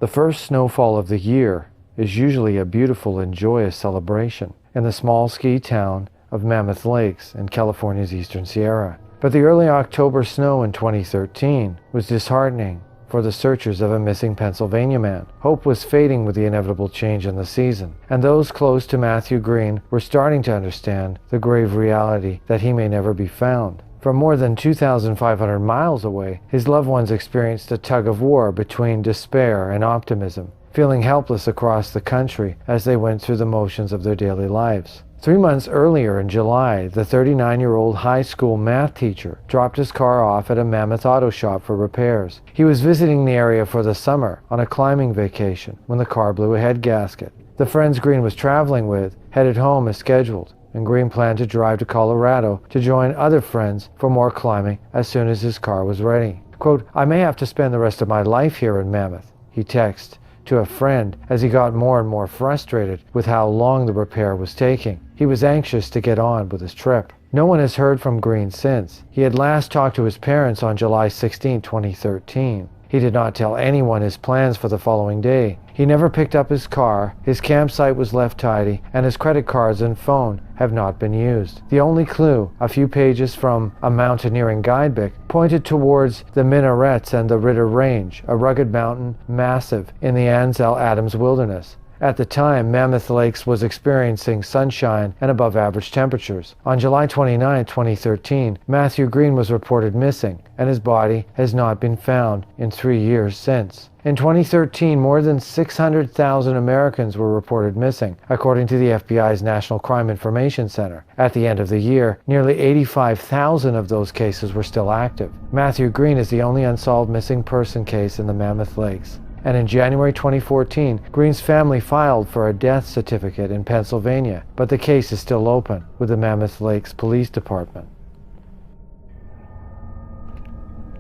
The first snowfall of the year is usually a beautiful and joyous celebration in the small ski town of Mammoth Lakes in California's Eastern Sierra. But the early October snow in 2013 was disheartening for the searchers of a missing Pennsylvania man. Hope was fading with the inevitable change in the season, and those close to Matthew Greene were starting to understand the grave reality that he may never be found. From more than 2,500 miles away, his loved ones experienced a tug-of-war between despair and optimism, feeling helpless across the country as they went through the motions of their daily lives. 3 months earlier in July, the 39-year-old high school math teacher dropped his car off at a Mammoth auto shop for repairs. He was visiting the area for the summer on a climbing vacation when the car blew a head gasket. The friends Greene was traveling with headed home as scheduled, and Greene planned to drive to Colorado to join other friends for more climbing as soon as his car was ready. Quote, "I may have to spend the rest of my life here in Mammoth," he texted to a friend as he got more and more frustrated with how long the repair was taking. He was anxious to get on with his trip. No one has heard from Greene since. He had last talked to his parents on July 16, 2013. He did not tell anyone his plans for the following day. He never picked up his car, his campsite was left tidy, and his credit cards and phone have not been used. The only clue, a few pages from a mountaineering guidebook, pointed towards the Minarets and the Ritter Range, a rugged mountain massive in the Ansel Adams Wilderness. At the time, Mammoth Lakes was experiencing sunshine and above-average temperatures. On July 29, 2013, Matthew Greene was reported missing, and his body has not been found in 3 years since. In 2013, more than 600,000 Americans were reported missing, according to the FBI's National Crime Information Center. At the end of the year, nearly 85,000 of those cases were still active. Matthew Greene is the only unsolved missing person case in the Mammoth Lakes. And in January 2014, Greene's family filed for a death certificate in Pennsylvania, but the case is still open with the Mammoth Lakes Police Department.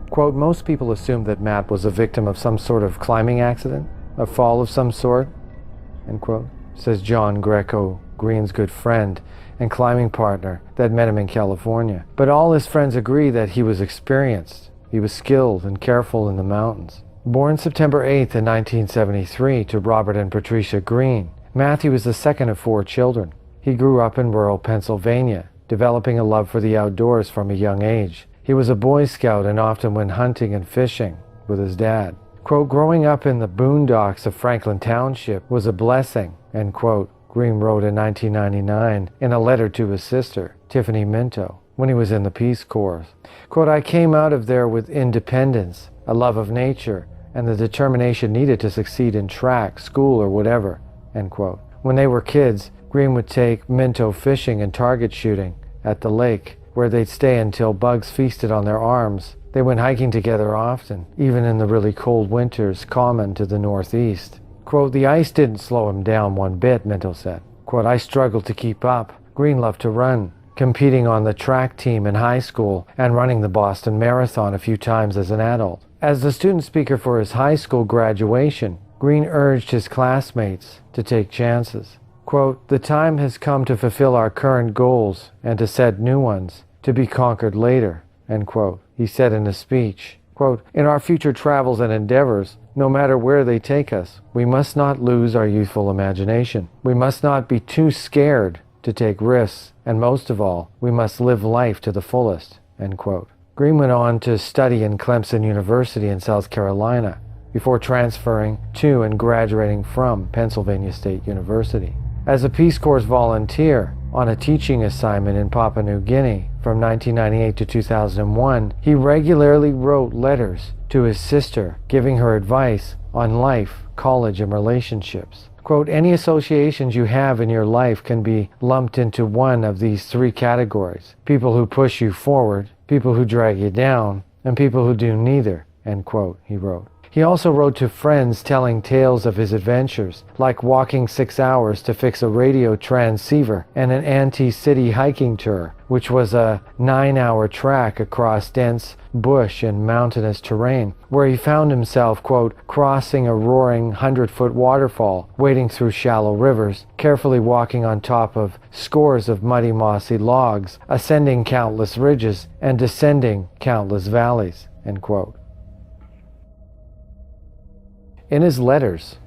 Quote, "Most people assumed that Matt was a victim of some sort of climbing accident, a fall of some sort," end quote, says John Greco, Greene's good friend and climbing partner that met him in California. But all his friends agree that he was experienced. He was skilled and careful in the mountains. Born September 8th in 1973 to Robert and Patricia Greene, Matthew is the second of 4 children. He grew up in rural Pennsylvania, developing a love for the outdoors from a young age. He was a Boy Scout and often went hunting and fishing with his dad. Quote, "Growing up in the boondocks of Franklin Township was a blessing," end quote, Greene wrote in 1999 in a letter to his sister, Tiffany Minto, when he was in the Peace Corps. Quote, "I came out of there with independence, a love of nature, and the determination needed to succeed in track, school, or whatever," end quote. When they were kids, Greene would take Minto fishing and target shooting at the lake, where they'd stay until bugs feasted on their arms. They went hiking together often, even in the really cold winters common to the Northeast. Quote, "The ice didn't slow him down one bit," Minto said. Quote, "I struggled to keep up. Greene loved to run, competing on the track team in high school and running the Boston Marathon a few times as an adult. As the student speaker for his high school graduation, Greene urged his classmates to take chances. Quote, "The time has come to fulfill our current goals and to set new ones, to be conquered later," end quote, he said in a speech. Quote, "In our future travels and endeavors, no matter where they take us, we must not lose our youthful imagination. We must not be too scared to take risks, and most of all, we must live life to the fullest," end quote. Greene went on to study in Clemson University in South Carolina before transferring to and graduating from Pennsylvania State University. As a Peace Corps volunteer on a teaching assignment in Papua New Guinea from 1998 to 2001, he regularly wrote letters to his sister giving her advice on life, college, and relationships. Quote, "Any associations you have in your life can be lumped into one of these 3 categories: people who push you forward, people who drag you down, and people who do neither," end quote, he wrote. He also wrote to friends telling tales of his adventures, like walking 6 hours to fix a radio transceiver and an anti-city hiking tour, which was a 9-hour trek across dense bush and mountainous terrain, where he found himself, quote, "crossing a roaring 100-foot waterfall, wading through shallow rivers, carefully walking on top of scores of muddy mossy logs, ascending countless ridges, and descending countless valleys," end quote. In his letters,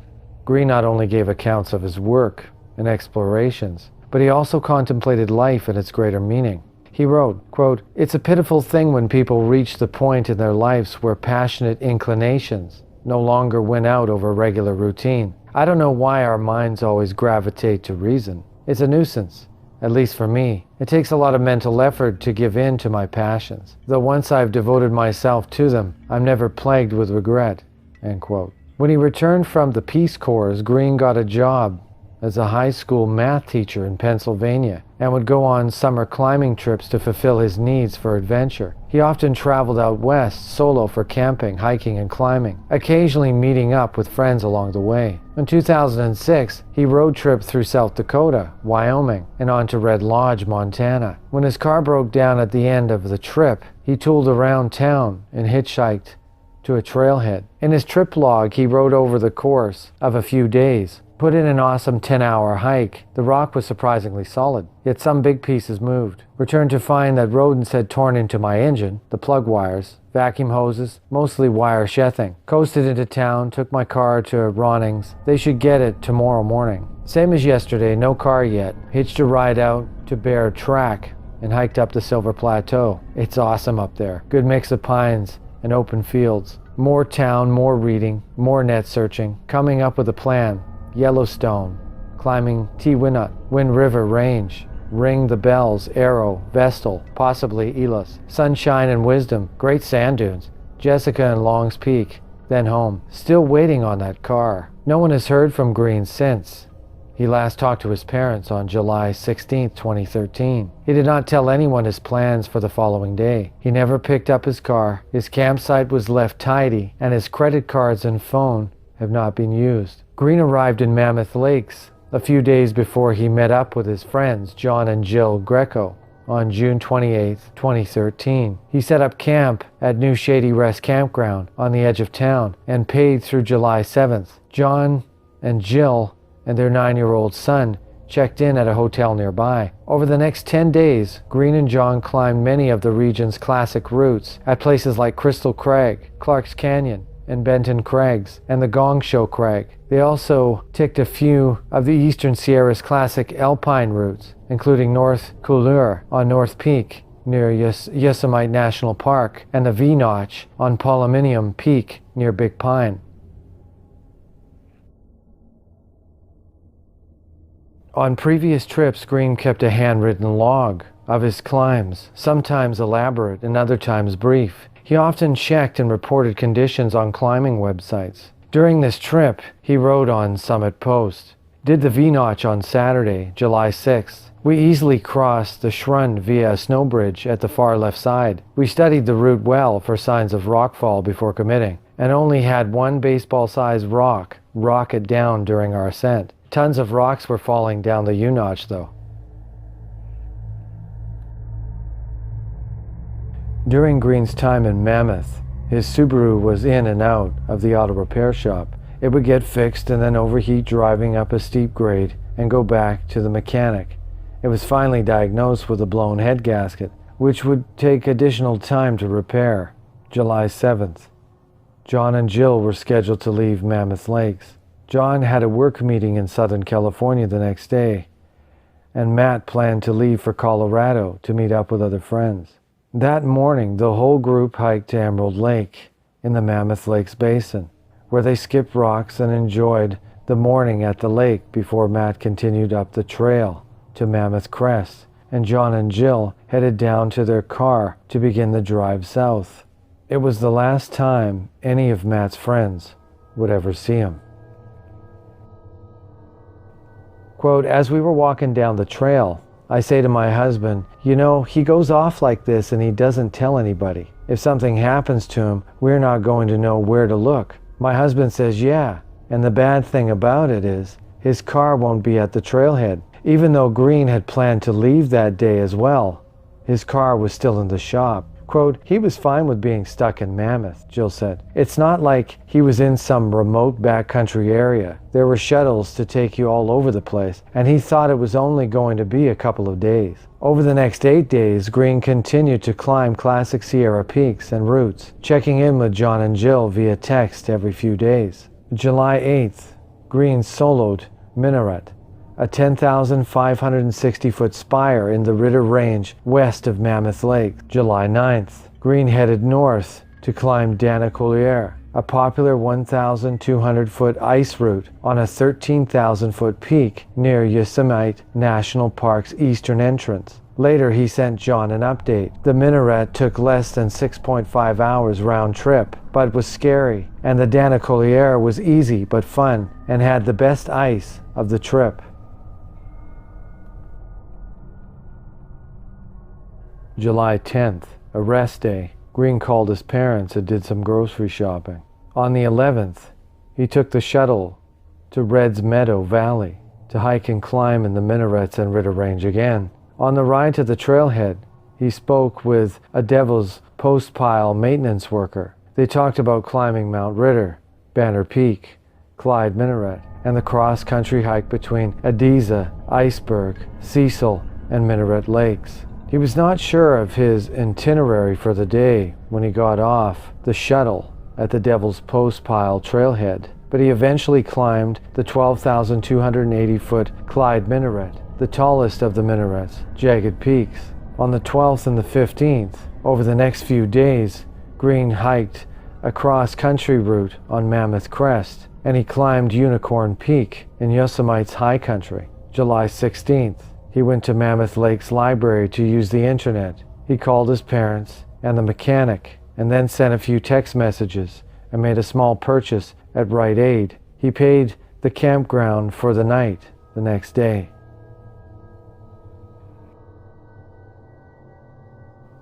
Greene not only gave accounts of his work and explorations, but he also contemplated life and its greater meaning. He wrote, quote, "It's a pitiful thing when people reach the point in their lives where passionate inclinations no longer win out over regular routine. I don't know why our minds always gravitate to reason. It's a nuisance, at least for me. It takes a lot of mental effort to give in to my passions. Though once I've devoted myself to them, I'm never plagued with regret." End quote. When he returned from the Peace Corps, Greene got a job as a high school math teacher in Pennsylvania and would go on summer climbing trips to fulfill his needs for adventure. He often traveled out west solo for camping, hiking, and climbing, occasionally meeting up with friends along the way. In 2006, he road tripped through South Dakota, Wyoming, and on to Red Lodge, Montana. When his car broke down at the end of the trip, he tooled around town and hitchhiked to a trailhead. In his trip log, he wrote over the course of a few days. Put in an awesome 10-hour hike. The rock was surprisingly solid, yet some big pieces moved. Returned to find that rodents had torn into my engine, the plug wires, vacuum hoses, mostly wire sheathing. Coasted into town, took my car to Ronings. They should get it tomorrow morning. Same as yesterday, no car yet. Hitched a ride out to Bear Track and hiked up the Silver Plateau. It's awesome up there. Good mix of pines and open fields. More town, more reading, more net searching. Coming up with a plan. Yellowstone, climbing T-Winnut, Wind River Range, Ring the Bells, Arrow, Vestal, possibly Elos, Sunshine and Wisdom, Great Sand Dunes, Jessica and Long's Peak, then home. Still waiting on that car. No one has heard from Greene since. He last talked to his parents on July 16, 2013. He did not tell anyone his plans for the following day. He never picked up his car. His campsite was left tidy, and his credit cards and phone have not been used. Greene arrived in Mammoth Lakes a few days before he met up with his friends John and Jill Greco on June 28, 2013. He set up camp at New Shady Rest Campground on the edge of town and paid through July 7th. John and Jill and their 9-year-old son checked in at a hotel nearby. Over the next 10 days, Greene and John climbed many of the region's classic routes at places like Crystal Crag, Clark's Canyon, and Benton Crags, and the Gong Show Crag. They also ticked a few of the Eastern Sierra's classic alpine routes, including North Couleur on North Peak near Yosemite National Park, and the V-Notch on Palominium Peak near Big Pine. On previous trips, Greene kept a handwritten log of his climbs, sometimes elaborate and other times brief. He often checked and reported conditions on climbing websites. During this trip, he wrote on Summit Post, "Did the V-Notch on Saturday, July 6th. We easily crossed the Schrund via a snow bridge at the far left side. We studied the route well for signs of rockfall before committing, and only had one baseball-sized rock rocket down during our ascent. Tons of rocks were falling down the U-Notch though." During Greene's time in Mammoth, his Subaru was in and out of the auto repair shop. It would get fixed and then overheat driving up a steep grade and go back to the mechanic. It was finally diagnosed with a blown head gasket, which would take additional time to repair. July 7th. John and Jill were scheduled to leave Mammoth Lakes. John had a work meeting in Southern California the next day, and Matt planned to leave for Colorado to meet up with other friends. That morning, the whole group hiked to Emerald Lake in the Mammoth Lakes Basin, where they skipped rocks and enjoyed the morning at the lake before Matt continued up the trail to Mammoth Crest, and John and Jill headed down to their car to begin the drive south. It was the last time any of Matt's friends would ever see him. Quote, "As we were walking down the trail, I say to my husband, you know, he goes off like this and he doesn't tell anybody. If something happens to him, we're not going to know where to look." My husband says, "Yeah, and the bad thing about it is his car won't be at the trailhead." Even though Greene had planned to leave that day as well, his car was still in the shop. Quote, "He was fine with being stuck in Mammoth," Jill said. "It's not like he was in some remote backcountry area. There were shuttles to take you all over the place, and he thought it was only going to be a couple of days." Over the next 8 days, Greene continued to climb classic Sierra peaks and routes, checking in with John and Jill via text every few days. July 8th, Greene soloed Minaret, a 10,560-foot spire in the Ritter Range west of Mammoth Lake. July 9th, Greene headed north to climb Dana-Collier, a popular 1,200-foot ice route on a 13,000-foot peak near Yosemite National Park's eastern entrance. Later, he sent John an update. The Minaret took less than 6.5 hours round trip, but was scary, and the Dana-Collier was easy but fun and had the best ice of the trip. July 10th, a rest day. Greene called his parents and did some grocery shopping. On the 11th, he took the shuttle to Red's Meadow Valley to hike and climb in the Minarets and Ritter Range again. On the ride to the trailhead, he spoke with a Devil's Postpile maintenance worker. They talked about climbing Mount Ritter, Banner Peak, Clyde Minaret, and the cross-country hike between Adiza, Iceberg, Cecil, and Minaret Lakes. He was not sure of his itinerary for the day when he got off the shuttle at the Devil's Postpile trailhead, but he eventually climbed the 12,280-foot Clyde Minaret, the tallest of the Minaret's jagged peaks. On the 12th and the 15th, over the next few days, Greene hiked a cross-country route on Mammoth Crest, and he climbed Unicorn Peak in Yosemite's high country. July 16th, he went to Mammoth Lake's library to use the internet. He called his parents and the mechanic, and then sent a few text messages and made a small purchase at Rite Aid. He paid the campground for the night the next day.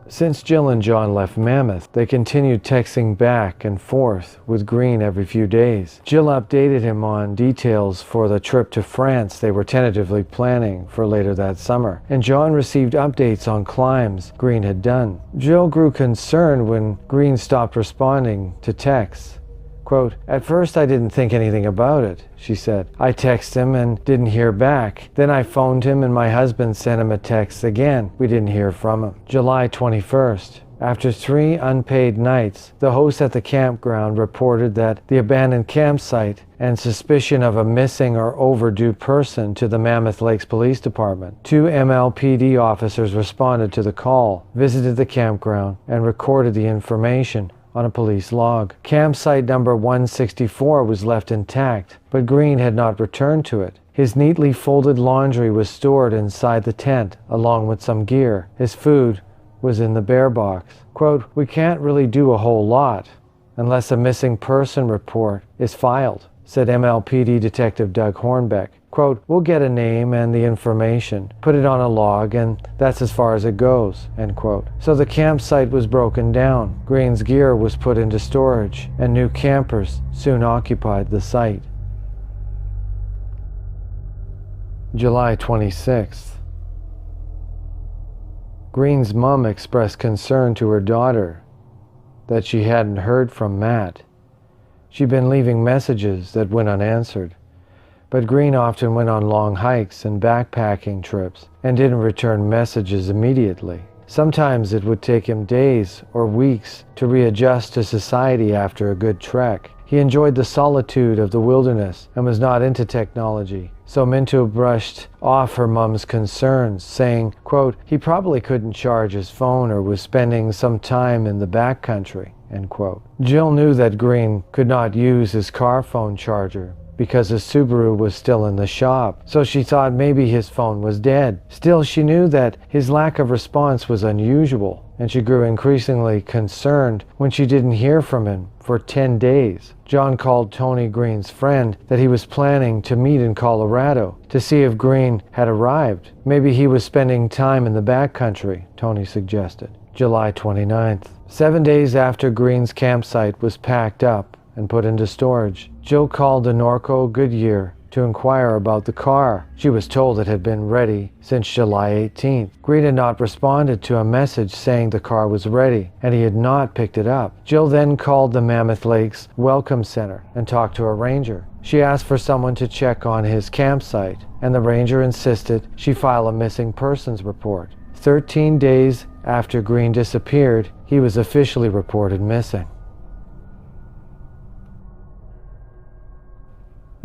Since Jill and John left Mammoth, they continued texting back and forth with Greene every few days. Jill updated him on details for the trip to France they were tentatively planning for later that summer, and John received updates on climbs Greene had done. Jill grew concerned when Greene stopped responding to texts. Quote, "At first I didn't think anything about it," she said. "I texted him and didn't hear back. Then I phoned him and my husband sent him a text again. We didn't hear from him." July 21st. After 3 unpaid nights, the host at the campground reported that the abandoned campsite and suspicion of a missing or overdue person to the Mammoth Lakes Police Department. 2 MLPD officers responded to the call, visited the campground, and recorded the information on a police log. Campsite number 164 was left intact, but Greene had not returned to it. His neatly folded laundry was stored inside the tent, along with some gear. His food was in the bear box. Quote, "We can't really do a whole lot unless a missing person report is filed," said MLPD Detective Doug Hornbeck. Quote, "We'll get a name and the information, put it on a log, and that's as far as it goes," end quote. So the campsite was broken down. Greene's gear was put into storage, and new campers soon occupied the site. July 26th. Greene's mom expressed concern to her daughter that she hadn't heard from Matt. She'd been leaving messages that went unanswered. But Greene often went on long hikes and backpacking trips and didn't return messages immediately. Sometimes it would take him days or weeks to readjust to society after a good trek. He enjoyed the solitude of the wilderness and was not into technology. So Minto brushed off her mom's concerns, saying, quote, "He probably couldn't charge his phone or was spending some time in the backcountry," end quote. Jill knew that Greene could not use his car phone charger because his Subaru was still in the shop, so she thought maybe his phone was dead. Still, she knew that his lack of response was unusual, and she grew increasingly concerned when she didn't hear from him for 10 days. John called Tony Greene's friend that he was planning to meet in Colorado to see if Greene had arrived. Maybe he was spending time in the backcountry, Tony suggested. July 29th. 7 days after Greene's campsite was packed up and put into storage, Jill called the Norco Goodyear to inquire about the car. She was told it had been ready since July 18th. Greene had not responded to a message saying the car was ready, and he had not picked it up. Jill then called the Mammoth Lakes Welcome Center and talked to a ranger. She asked for someone to check on his campsite, and the ranger insisted she file a missing persons report. 13 days after Greene disappeared, he was officially reported missing.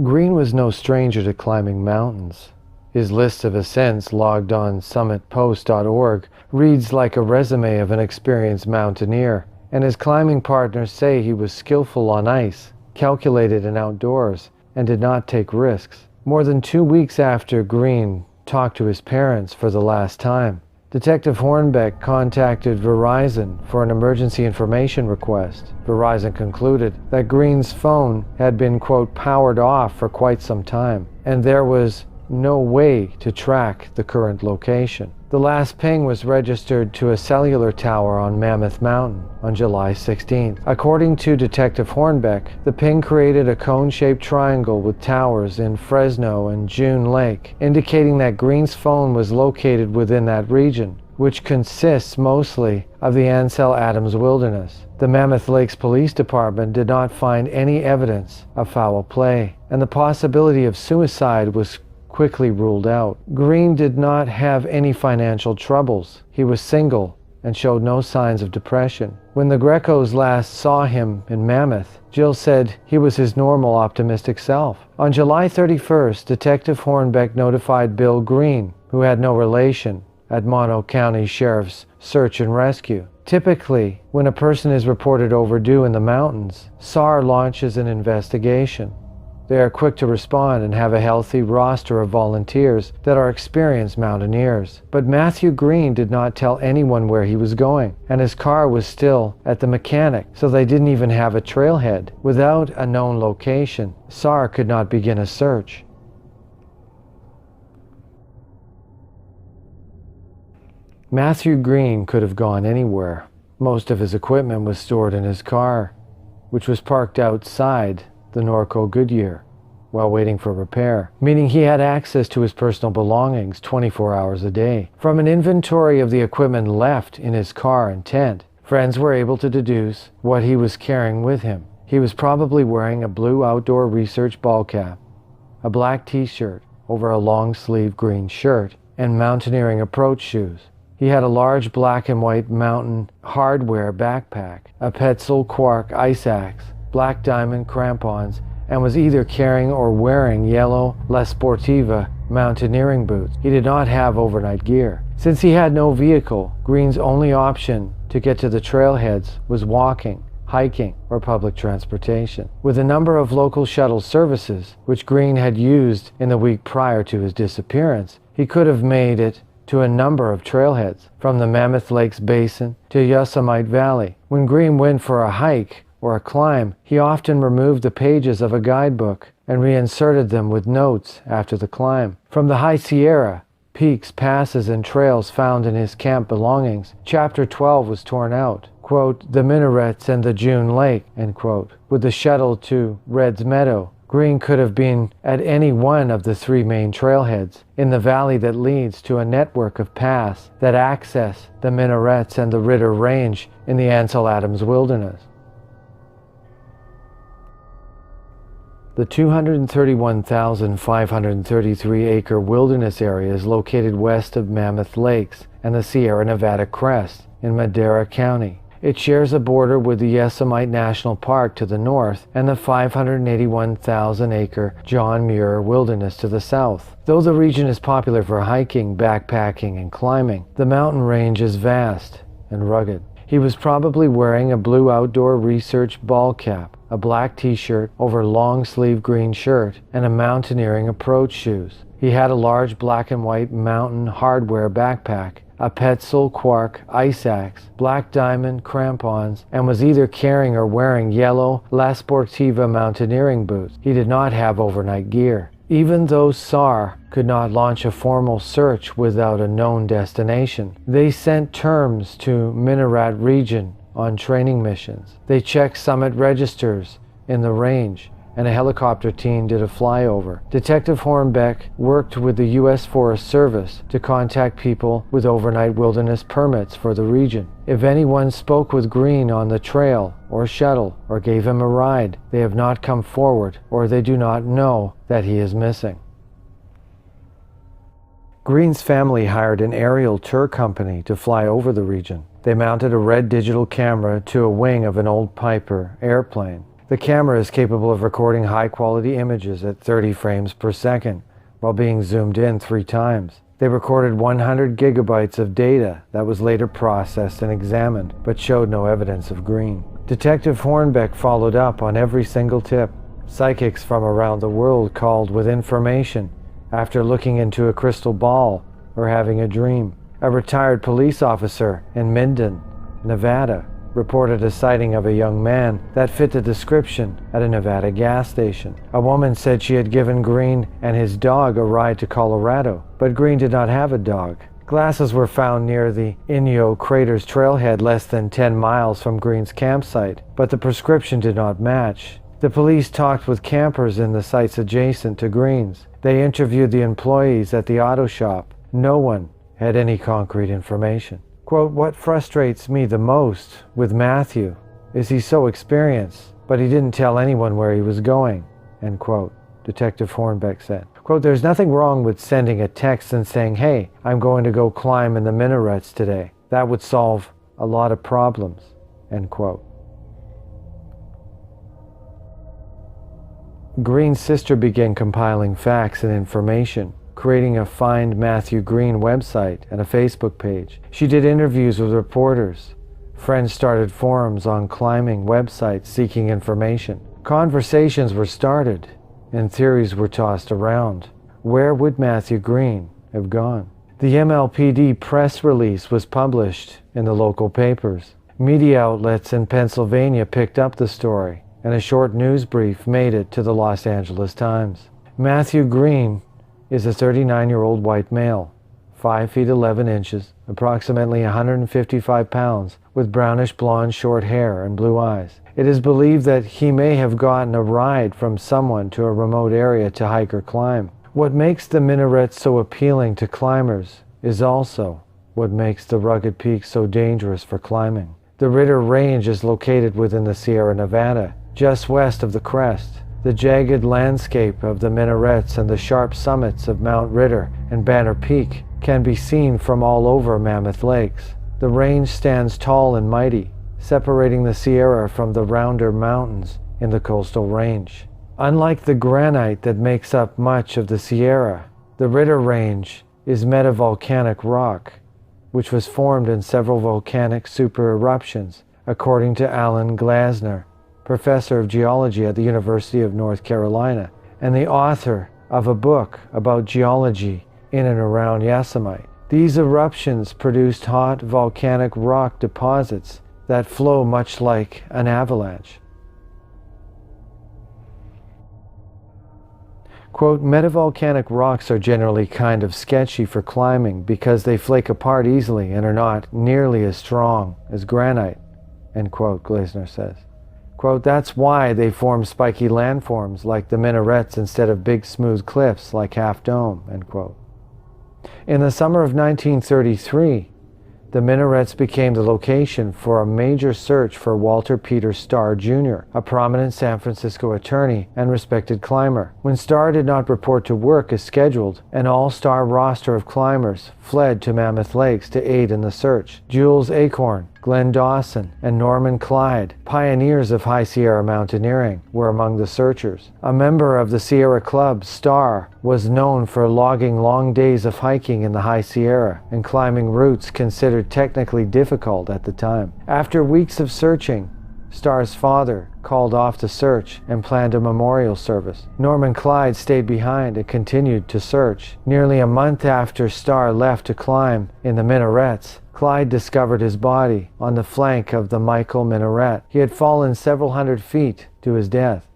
Greene was no stranger to climbing mountains. His list of ascents logged on summitpost.org reads like a resume of an experienced mountaineer, and his climbing partners say he was skillful on ice, calculated and outdoors, and did not take risks. More than 2 weeks after Greene talked to his parents for the last time, Detective Hornbeck contacted Verizon for an emergency information request. Verizon concluded that Greene's phone had been, quote, powered off for quite some time, and there was no way to track the current location. The last ping was registered to a cellular tower on Mammoth Mountain on July 16th. According to Detective Hornbeck, the ping created a cone-shaped triangle with towers in Fresno and June Lake, indicating that Greene's phone was located within that region, which consists mostly of the Ansel Adams Wilderness. The Mammoth Lakes Police Department did not find any evidence of foul play, and the possibility of suicide was quickly ruled out. Greene did not have any financial troubles. He was single and showed no signs of depression. When the Grecos last saw him in Mammoth, Jill said he was his normal, optimistic self. On July 31st, Detective Hornbeck notified Bill Greene, who had no relation, at Mono County Sheriff's Search and Rescue. Typically, when a person is reported overdue in the mountains, SAR launches an investigation. They are quick to respond and have a healthy roster of volunteers that are experienced mountaineers. But Matthew Greene did not tell anyone where he was going, and his car was still at the mechanic, so they didn't even have a trailhead. Without a known location, SAR could not begin a search. Matthew Greene could have gone anywhere. Most of his equipment was stored in his car, which was parked outside the Norco Goodyear while waiting for repair, meaning he had access to his personal belongings 24 hours a day. From an inventory of the equipment left in his car and tent, friends were able to deduce what he was carrying with him. He was probably wearing a blue outdoor research ball cap, a black t-shirt over a long-sleeve green shirt, and mountaineering approach shoes. He had a large black and white mountain hardware backpack, a Petzl Quark ice axe, black diamond crampons, and was either carrying or wearing yellow La Sportiva mountaineering boots. He did not have overnight gear. Since he had no vehicle, Greene's only option to get to the trailheads was walking, hiking, or public transportation. With a number of local shuttle services, which Greene had used in the week prior to his disappearance, he could have made it to a number of trailheads, from the Mammoth Lakes Basin to Yosemite Valley. When Greene went for a hike or a climb, he often removed the pages of a guidebook and reinserted them with notes after the climb. From the High Sierra, peaks, passes, and trails found in his camp belongings, Chapter 12 was torn out. Quote, the minarets and the June Lake, end quote. With the shuttle to Red's Meadow, Greene could have been at any one of the 3 main trailheads in the valley that leads to a network of paths that access the minarets and the Ritter Range in the Ansel Adams Wilderness. The 231,533-acre wilderness area is located west of Mammoth Lakes and the Sierra Nevada Crest in Madera County. It shares a border with the Yosemite National Park to the north and the 581,000-acre John Muir Wilderness to the south. Though the region is popular for hiking, backpacking, and climbing, the mountain range is vast and rugged. He was probably wearing a blue outdoor research ball cap, a black t-shirt over a long-sleeve green shirt, and a mountaineering approach shoes. He had a large black and white mountain hardware backpack, a Petzl Quark ice axe, black diamond crampons, and was either carrying or wearing yellow La Sportiva mountaineering boots. He did not have overnight gear. Even though SAR could not launch a formal search without a known destination, they sent terms to Minaret region on training missions. They checked summit registers in the range, and a helicopter team did a flyover. Detective Hornbeck worked with the U.S. Forest Service to contact people with overnight wilderness permits for the region. If anyone spoke with Greene on the trail or shuttle or gave him a ride, they have not come forward, or they do not know that he is missing. Greene's family hired an aerial tour company to fly over the region. They mounted a red digital camera to a wing of an old Piper airplane The camera is capable of recording high-quality images at 30 frames per second while being zoomed in 3 times. They recorded 100 gigabytes of data that was later processed and examined, but showed no evidence of Greene. Detective Hornbeck followed up on every single tip. Psychics from around the world called with information after looking into a crystal ball or having a dream. A retired police officer in Minden, Nevada, reported a sighting of a young man that fit the description at a Nevada gas station. A woman said she had given Greene and his dog a ride to Colorado, but Greene did not have a dog. Glasses were found near the Inyo Craters trailhead less than 10 miles from Greene's campsite, but the prescription did not match. The police talked with campers in the sites adjacent to Greene's. They interviewed the employees at the auto shop. No one had any concrete information. Quote, "What frustrates me the most with Matthew is he's so experienced, but he didn't tell anyone where he was going," end quote, Detective Hornbeck said. Quote, "There's nothing wrong with sending a text and saying, 'Hey, I'm going to go climb in the minarets today.' That would solve a lot of problems," end quote. Greene's sister began compiling facts and information, creating a Find Matthew Greene website and a Facebook page. She did interviews with reporters. Friends started forums on climbing websites seeking information. Conversations were started and theories were tossed around. Where would Matthew Greene have gone? The MLPD press release was published in the local papers. Media outlets in Pennsylvania picked up the story, and a short news brief made it to the Los Angeles Times. Matthew Greene is a 39-year-old white male, 5 feet 11 inches, approximately 155 pounds, with brownish blonde short hair and blue eyes. It is believed that he may have gotten a ride from someone to a remote area to hike or climb. What makes the minarets so appealing to climbers is also what makes the rugged peaks so dangerous for climbing. The Ritter Range is located within the Sierra Nevada, just west of the crest. The jagged landscape of the minarets and the sharp summits of Mount Ritter and Banner Peak can be seen from all over Mammoth Lakes. The range stands tall and mighty, separating the Sierra from the rounder mountains in the coastal range. Unlike the granite that makes up much of the Sierra, the Ritter Range is metavolcanic rock, which was formed in several volcanic supereruptions, according to Alan Glasner, professor of geology at the University of North Carolina, and the author of a book about geology in and around Yosemite. These eruptions produced hot volcanic rock deposits that flow much like an avalanche. Quote, "Metavolcanic rocks are generally kind of sketchy for climbing because they flake apart easily and are not nearly as strong as granite," end quote, Glasner says. Quote, "That's why they form spiky landforms like the minarets instead of big smooth cliffs like Half Dome," end quote. In the summer of 1933, the minarets became the location for a major search for Walter Peter Starr Jr., a prominent San Francisco attorney and respected climber. When Starr did not report to work as scheduled, an all-star roster of climbers fled to Mammoth Lakes to aid in the search. Jules Acorn, Glenn Dawson, and Norman Clyde, pioneers of High Sierra mountaineering, were among the searchers. A member of the Sierra Club, Starr was known for logging long days of hiking in the High Sierra and climbing routes considered technically difficult at the time. After weeks of searching, Starr's father called off the search and planned a memorial service. Norman Clyde stayed behind and continued to search. Nearly a month after Starr left to climb in the minarets, Clyde discovered his body on the flank of the Michael Minaret. He had fallen several hundred feet to his death.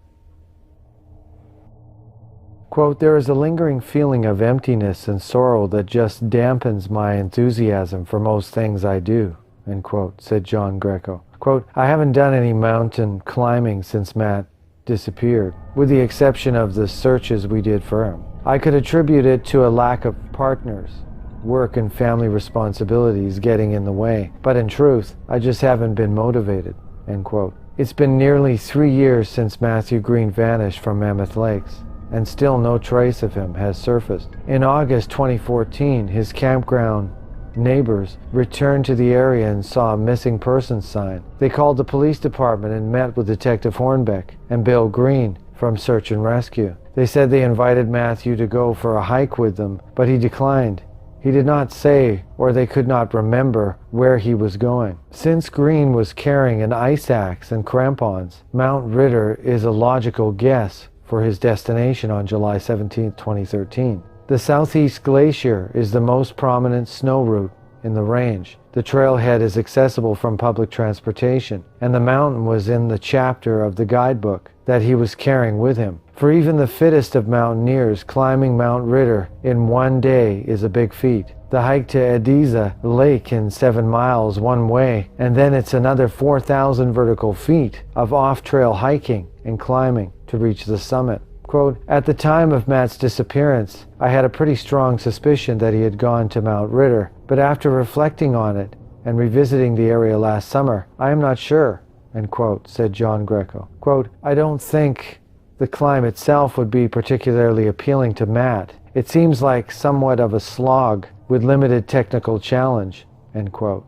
Quote, "There is a lingering feeling of emptiness and sorrow that just dampens my enthusiasm for most things I do," end quote, said John Greco. Quote, "I haven't done any mountain climbing since Matt disappeared, with the exception of the searches we did for him. I could attribute it to a lack of partners. Work and family responsibilities getting in the way, but in truth, I just haven't been motivated," end quote. It's been nearly 3 years since Matthew Greene vanished from Mammoth Lakes, and still no trace of him has surfaced. In August 2014, his campground neighbors returned to the area and saw a missing persons sign. They called the police department and met with Detective Hornbeck and Bill Greene from Search and Rescue. They said they invited Matthew to go for a hike with them, but he declined. He did not say, or they could not remember, where he was going. Since Greene was carrying an ice axe and crampons, Mount Ritter is a logical guess for his destination on July 17, 2013. The Southeast Glacier is the most prominent snow route in the range. The trailhead is accessible from public transportation, and the mountain was in the chapter of the guidebook that he was carrying with him. For even the fittest of mountaineers, climbing Mount Ritter in one day is a big feat. The hike to Ediza Lake in 7 miles one way, and then it's another 4,000 vertical feet of off-trail hiking and climbing to reach the summit. Quote, at the time of Matt's disappearance, I had a pretty strong suspicion that he had gone to Mount Ritter, but after reflecting on it and revisiting the area last summer, I am not sure, end quote, said John Greco. Quote, I don't think the climb itself would be particularly appealing to Matt. It seems like somewhat of a slog with limited technical challenge, end quote.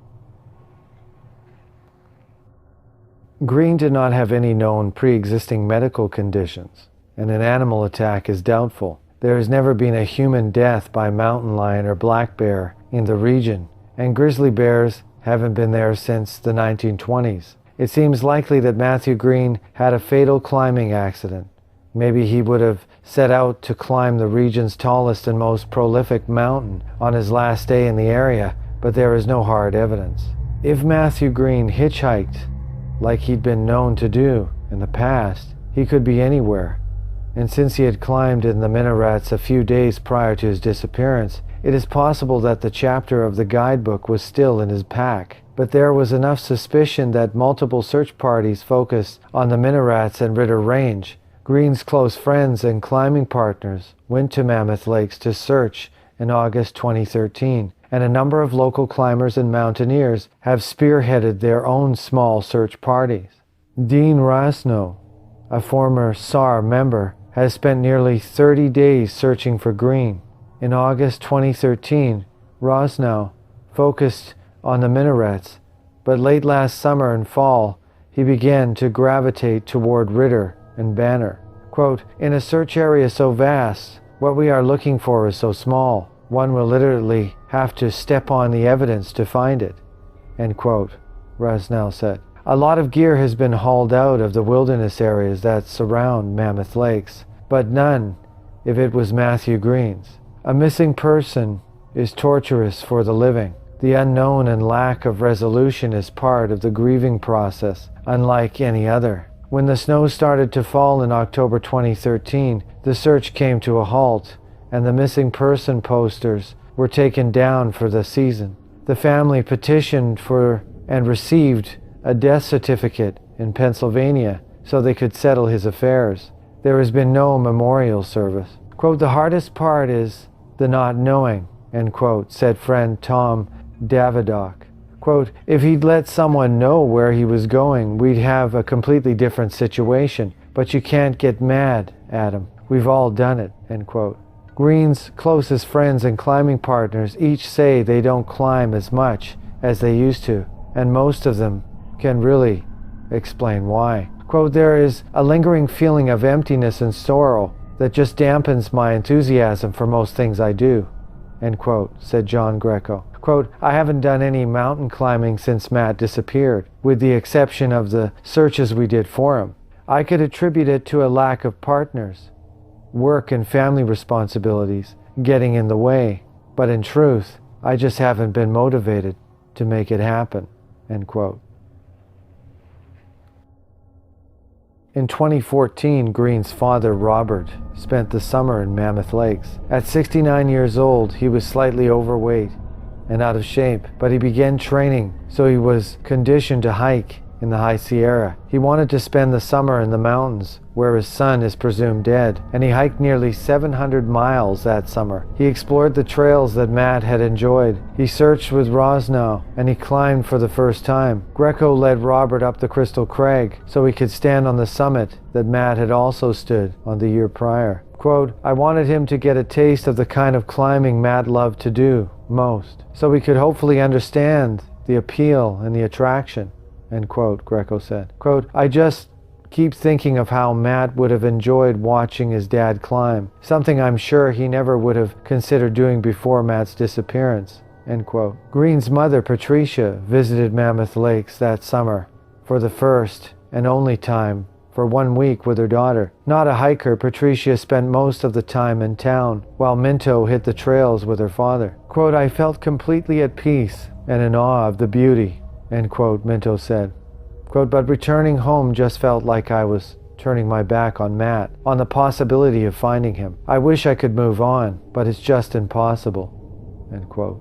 Greene did not have any known pre-existing medical conditions, and an animal attack is doubtful. There has never been a human death by mountain lion or black bear in the region, and grizzly bears haven't been there since the 1920s. It seems likely that Matthew Greene had a fatal climbing accident. Maybe he would have set out to climb the region's tallest and most prolific mountain on his last day in the area, but there is no hard evidence. If Matthew Greene hitchhiked, like he'd been known to do in the past, he could be anywhere. And since he had climbed in the minarets a few days prior to his disappearance, it is possible that the chapter of the guidebook was still in his pack. But there was enough suspicion that multiple search parties focused on the minarets and Ritter Range. Greene's close friends and climbing partners went to Mammoth Lakes to search in August 2013, and a number of local climbers and mountaineers have spearheaded their own small search parties. Dean Rasno, a former SAR member, has spent nearly 30 days searching for Greene. In August 2013, Rosnow focused on the minarets, but late last summer and fall, he began to gravitate toward Ritter and Banner. Quote, in a search area so vast, what we are looking for is so small, one will literally have to step on the evidence to find it, end quote, Rasnell said. A lot of gear has been hauled out of the wilderness areas that surround Mammoth Lakes, but none if it was Matthew Greene's. A missing person is torturous for the living. The unknown and lack of resolution is part of the grieving process, unlike any other. When the snow started to fall in October 2013, the search came to a halt, and the missing person posters were taken down for the season. The family petitioned for and received a death certificate in Pennsylvania so they could settle his affairs. There has been no memorial service. Quote, the hardest part is the not knowing, end quote, said friend Tom Davidoff. Quote, if he'd let someone know where he was going, we'd have a completely different situation. But you can't get mad, Adam. We've all done it, end quote. Greene's closest friends and climbing partners each say they don't climb as much as they used to, and most of them can really explain why. Quote, there is a lingering feeling of emptiness and sorrow that just dampens my enthusiasm for most things I do, end quote, said John Greco. Quote, I haven't done any mountain climbing since Matt disappeared, with the exception of the searches we did for him. I could attribute it to a lack of partners, work and family responsibilities getting in the way, but in truth, I just haven't been motivated to make it happen, end quote. In 2014, Greene's father, Robert, spent the summer in Mammoth Lakes. At 69 years old, he was slightly overweight and out of shape, but he began training, so he was conditioned to hike in the High Sierra. He wanted to spend the summer in the mountains, where his son is presumed dead, and he hiked nearly 700 miles that summer. He explored the trails that Matt had enjoyed. He searched with Rosnow, and he climbed for the first time. Greco led Robert up the Crystal Crag, so he could stand on the summit that Matt had also stood on the year prior. Quote, I wanted him to get a taste of the kind of climbing Matt loved to do, most, so we could hopefully understand the appeal and the attraction, end quote, Greco said. Quote, I just keep thinking of how Matt would have enjoyed watching his dad climb, something I'm sure he never would have considered doing before Matt's disappearance, end quote. Greene's mother, Patricia, visited Mammoth Lakes that summer for the first and only time for 1 week with her daughter. Not a hiker, Patricia spent most of the time in town, while Minto hit the trails with her father. Quote, I felt completely at peace and in awe of the beauty, end quote, Minto said. Quote, but returning home just felt like I was turning my back on Matt, on the possibility of finding him. I wish I could move on, but it's just impossible, end quote.